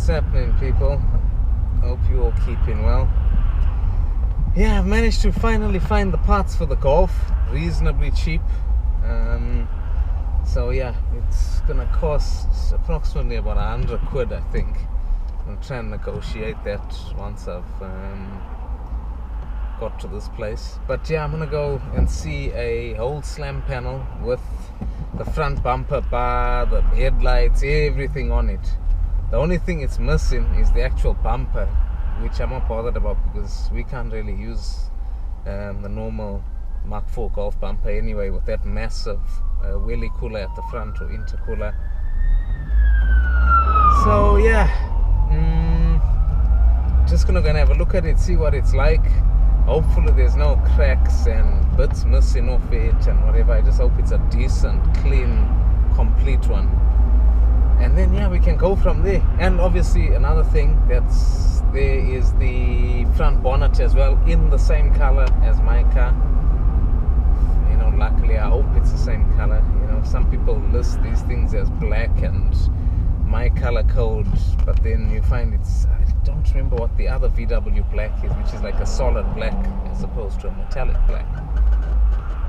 What's happening, people? Hope you all keeping well. Yeah, I've managed to finally find the parts for the Golf, reasonably cheap. So yeah, it's gonna cost approximately about 100 quid, I think. I'm trying to negotiate that once I've got to this place. But yeah, I'm gonna go and see a whole slam panel with the front bumper bar, the headlights, everything on it. The only thing it's missing is the actual bumper, which I'm not bothered about because we can't really use the normal Mark 4 Golf bumper anyway with that massive wheelie cooler at the front or intercooler. So yeah, just gonna go and have a look at it, see what it's like. Hopefully there's no cracks and bits missing off it and whatever. I just hope it's a decent, clean, complete one. And then yeah, we can go from there. And obviously another thing that's there is the front bonnet as well, in the same color as my car. You know, luckily I hope it's the same color. You know, some people list these things as black and my color code, but then you find it's, I don't remember what the other VW black is, which is like a solid black as opposed to a metallic black.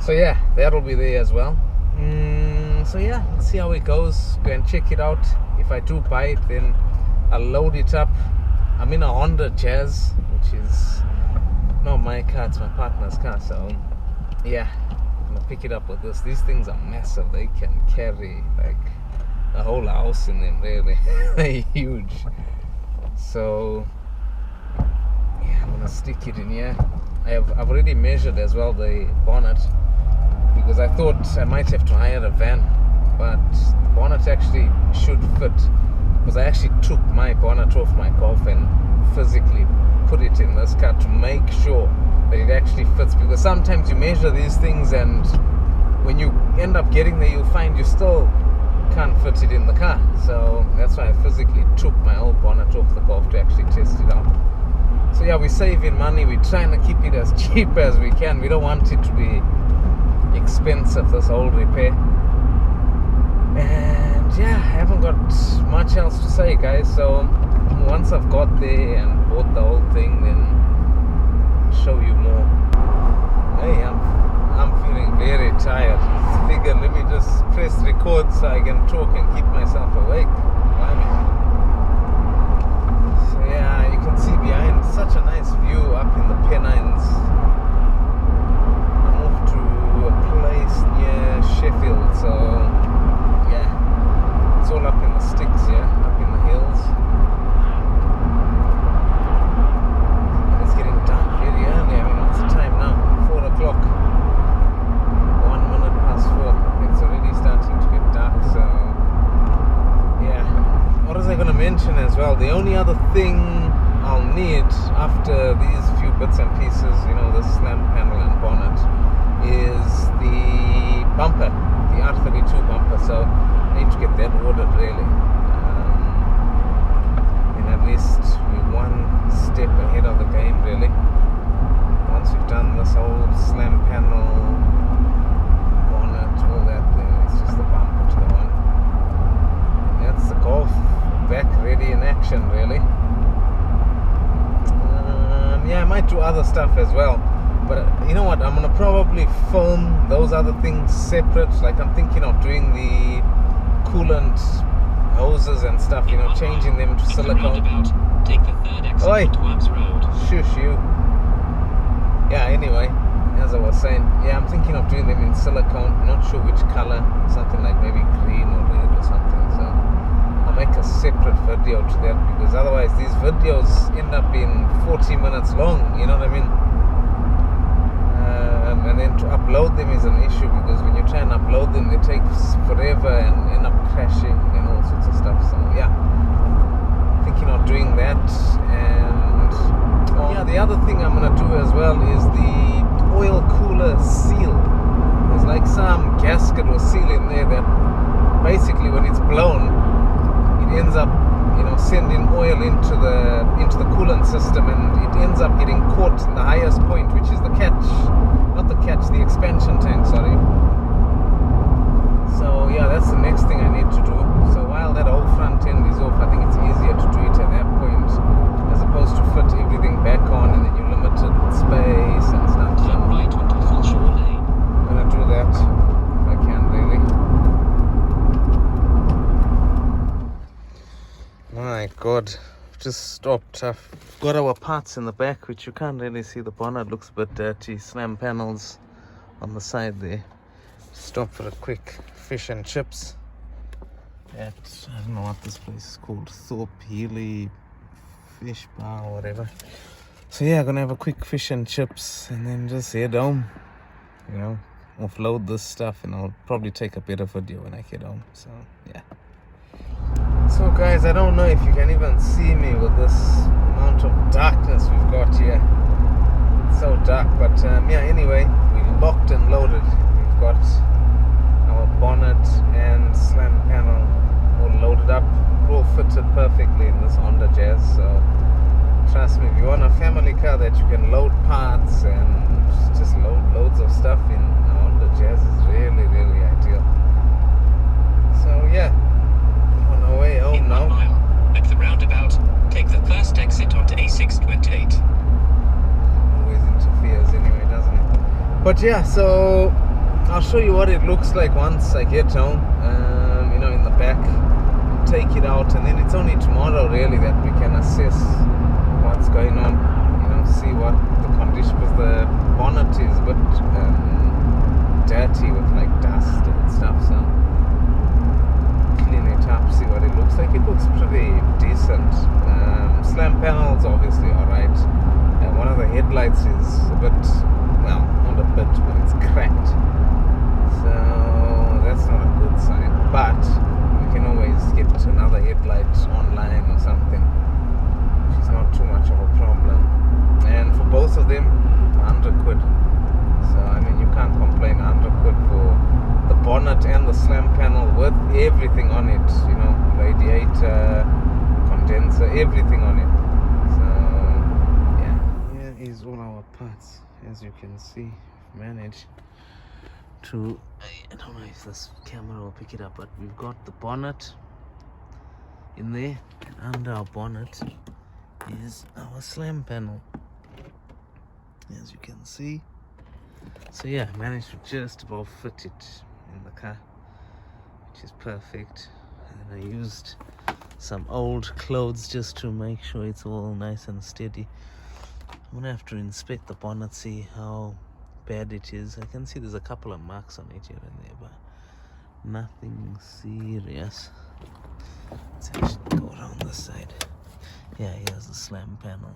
So yeah, that'll be there as well. So yeah, let's see how it goes. Go and check it out. If I do buy it, then I'll load it up. I'm in a Honda Jazz, which is not my car, it's my partner's car. So yeah, I'm gonna pick it up with this. These things are massive. They can carry like a whole house in them, really. They're huge. So yeah, I'm gonna stick it in here. I've already measured as well the bonnet, because I thought I might have to hire a van, but the bonnet actually should fit, because I actually took my bonnet off my Golf and physically put it in this car to make sure that it actually fits, because sometimes you measure these things and when you end up getting there you'll find you still can't fit it in the car. So that's why I physically took my old bonnet off the Golf to actually test it out. So yeah, we're saving money, we're trying to keep it as cheap as we can. We don't want it to be expensive, this whole repair. And yeah, I haven't got much else to say, guys. So once I've got there and bought the whole thing, then I'll show you more. Hey, I'm feeling very tired. Figure, let me just press record so I can talk and keep myself awake. So yeah, you can see behind, such a nice view up in the Pennines. I'm off to a place near Sheffield, so yeah, it's all up in the sticks here, up in the hills. And it's getting dark very early. I mean, what's the time now? 4 o'clock. 1 minute past 4. It's already starting to get dark, so yeah. What was I going to mention as well? The only other thing I'll need after these few bits and pieces, you know, the slam panel and bonnet, is the bumper, the R32 bumper. So I need to get that ordered, really. And at least we're one step ahead of the game, really. Once we've done this whole slam panel, bonnet, all that, then it's just the bumper to go on. And that's the Golf back ready in action, really. Yeah, I might do other stuff as well, but you know what, I'm gonna probably film those other things separate. Like I'm thinking of doing the coolant hoses and stuff, you know, changing them to silicone. Take the third exit onto Worms Road. Shush you. Yeah, anyway, as I was saying, yeah, I'm thinking of doing them in silicone. Not sure which color, something like maybe green or red or something. So I'll make a separate video to that, because otherwise these videos end up being 40 minutes long, you know what I mean? And then to upload them is an issue, because when you try and upload them, they take forever and end up crashing and all sorts of stuff. So yeah, thinking of doing that. And yeah, the other thing I'm gonna do as well is the oil cooler seal. There's like some gasket or seal in there that basically when it's blown, it ends up, you know, sending oil into the coolant system, and it ends up getting caught in the highest point, which is the catch, not the catch, the expansion tank, sorry. So yeah, that's the next thing I need to do. So while that whole front end is off, I think it's easier to do it at My God, just stopped. I've got our parts in the back, which you can't really see. The bonnet looks a bit dirty. Slam panels on the side there. Stop for a quick fish and chips at, I don't know what this place is called, Thorpe Healy Fish Bar or whatever. So yeah, gonna have a quick fish and chips and then just head home, you know, offload this stuff, and I'll probably take a better video when I get home. So yeah. So guys, I don't know if you can even see me with this amount of darkness we've got here. It's so dark, but yeah, anyway, we locked and loaded. We've got our bonnet and slam panel all loaded up, all fitted perfectly in this Honda Jazz. So trust me, if you want a family car that you can load parts and just load loads of stuff in, a Honda Jazz is really, really ideal. So yeah, on our way home In 1 now. mile, at the roundabout, take the first exit onto A628. Always interferes anyway, doesn't it? But yeah, so I'll show you what it looks like once I get home. You know, in the back, take it out, and then it's only tomorrow really that we can assess what's going on. You know, see what the condition, because the bonnet is a bit dirty with like dust and stuff. So clean it up, see what it looks like. It looks pretty decent. Slam panels obviously alright. One of the headlights is a bit, well, not a bit, but it's cracked. So that's not a good sign. But we can always get another headlight online or something, which is not too much of a problem. And for both of them, 100 quid. So I mean, you can't complain. 100 quid for the bonnet and the slam panel with everything on it, you know, radiator, condenser, everything on it. So yeah, here is all our parts. As you can see, managed to, I don't know if this camera will pick it up, but we've got the bonnet in there, and under our bonnet is our slam panel, as you can see. So yeah, managed to just about fit it in the car, which is perfect. And I used some old clothes just to make sure it's all nice and steady. I'm gonna have to inspect the bonnet, see how bad it is. I can see there's a couple of marks on it here and there, but nothing serious. Let's actually go around this side. Yeah, here's the slam panel.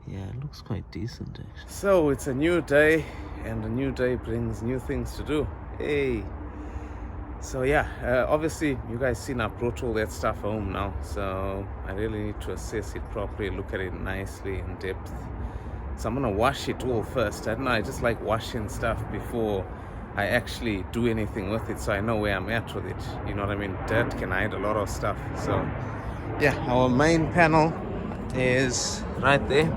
Yeah, it looks quite decent actually. So it's a new day, and a new day brings new things to do. Hey. So yeah, obviously you guys seen I brought all that stuff home now, so I really need to assess it properly, look at it nicely in depth. So I'm gonna wash it all first. I don't know, I just like washing stuff before I actually do anything with it, so I know where I'm at with it. You know what I mean? Dirt can hide a lot of stuff. So yeah, our main panel is right there.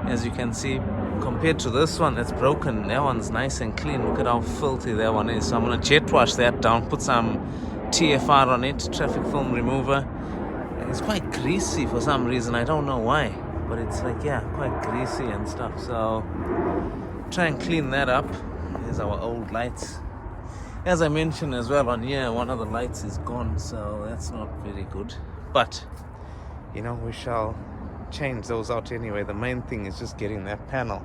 As you can see, compared to this one that's broken, that one's nice and clean. Look at how filthy that one is. So I'm gonna jet wash that down, put some TFR on it, traffic film remover. And it's quite greasy for some reason, I don't know why, but it's like, yeah, quite greasy and stuff. So try and clean that up. Here's our old lights. As I mentioned as well, on here one of the lights is gone, so that's not very good, but you know, we shall change those out anyway. The main thing is just getting that panel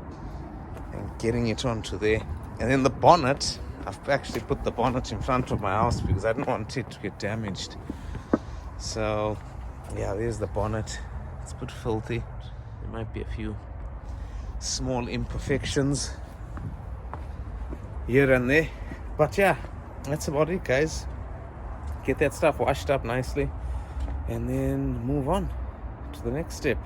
and getting it onto there. And then the bonnet, I've actually put the bonnet in front of my house because I didn't want it to get damaged. So yeah, there's the bonnet. It's a bit filthy. There might be a few small imperfections here and there, but yeah, that's about it, guys. Get that stuff washed up nicely and then move on to the next step.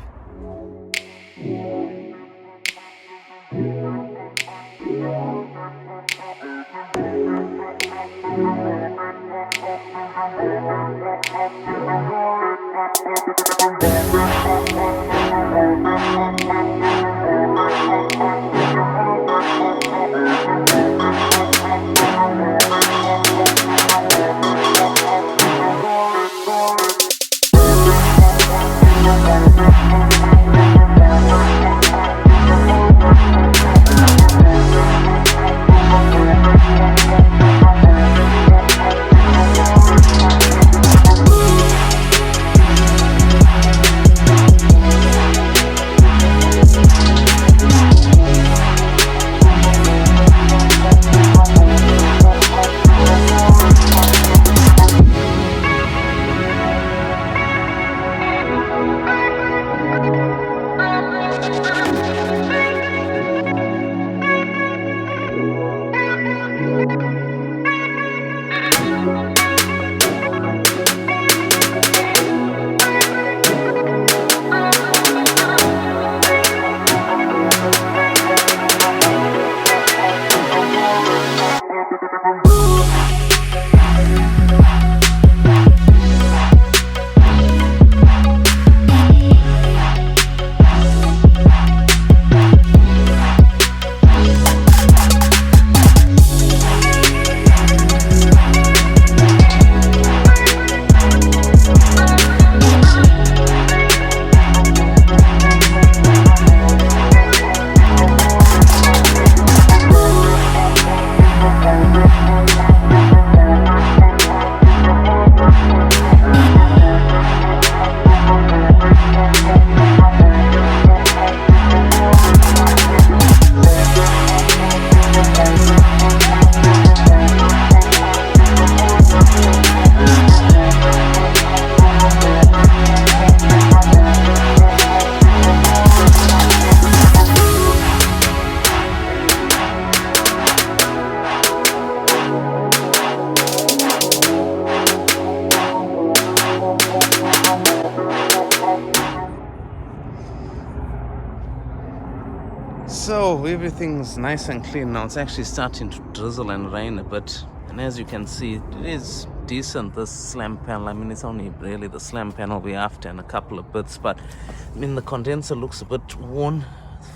So everything's nice and clean now. It's actually starting to drizzle and rain a bit, and as you can see, it is decent, this slam panel. I mean, it's only really the slam panel we're after and a couple of bits, but I mean, the condenser looks a bit worn.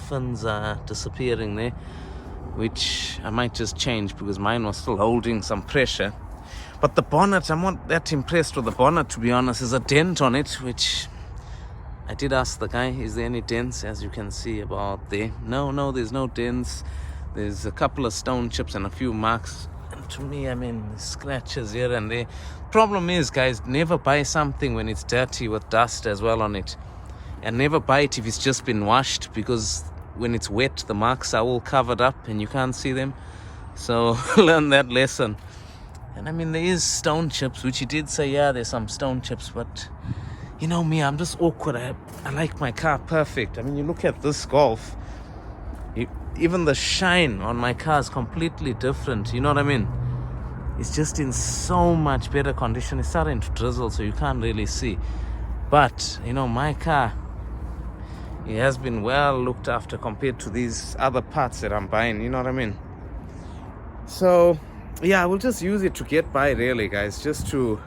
Fins are disappearing there, which I might just change because mine was still holding some pressure. But the bonnet, I'm not that impressed with the bonnet, to be honest. There's a dent on it, which I did ask the guy, is there any dents? As you can see about there. No, there's no dents. There's a couple of stone chips and a few marks. And to me, I mean, scratches here and there. Problem is, guys, never buy something when it's dirty with dust as well on it. And never buy it if it's just been washed, because when it's wet, the marks are all covered up and you can't see them. So learn that lesson. And I mean, there is stone chips, which he did say, yeah, there's some stone chips, but you know me, I'm just awkward. I like my car perfect. I mean, you look at this Golf, even the shine on my car is completely different. You know what I mean? It's just in so much better condition. It's starting to drizzle, so you can't really see. But, you know, my car, it has been well looked after compared to these other parts that I'm buying. You know what I mean? So, yeah, I will just use it to get by, really, guys. Just to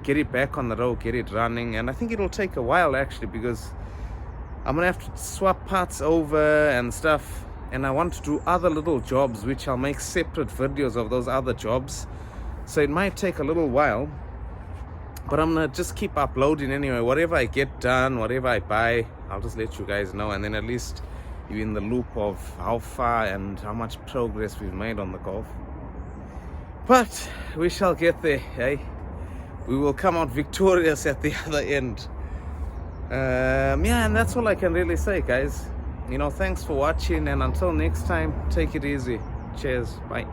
get it back on the road, get it running. And I think it'll take a while, actually, because I'm gonna have to swap parts over and stuff, and I want to do other little jobs, which I'll make separate videos of those other jobs. So it might take a little while, but I'm gonna just keep uploading anyway. Whatever I get done, whatever I buy, I'll just let you guys know, and then at least you're in the loop of how far and how much progress we've made on the Golf. But we shall get there, eh? We will come out victorious at the other end. Yeah, and that's all I can really say, guys. You know, thanks for watching, and until next time, take it easy. Cheers. Bye.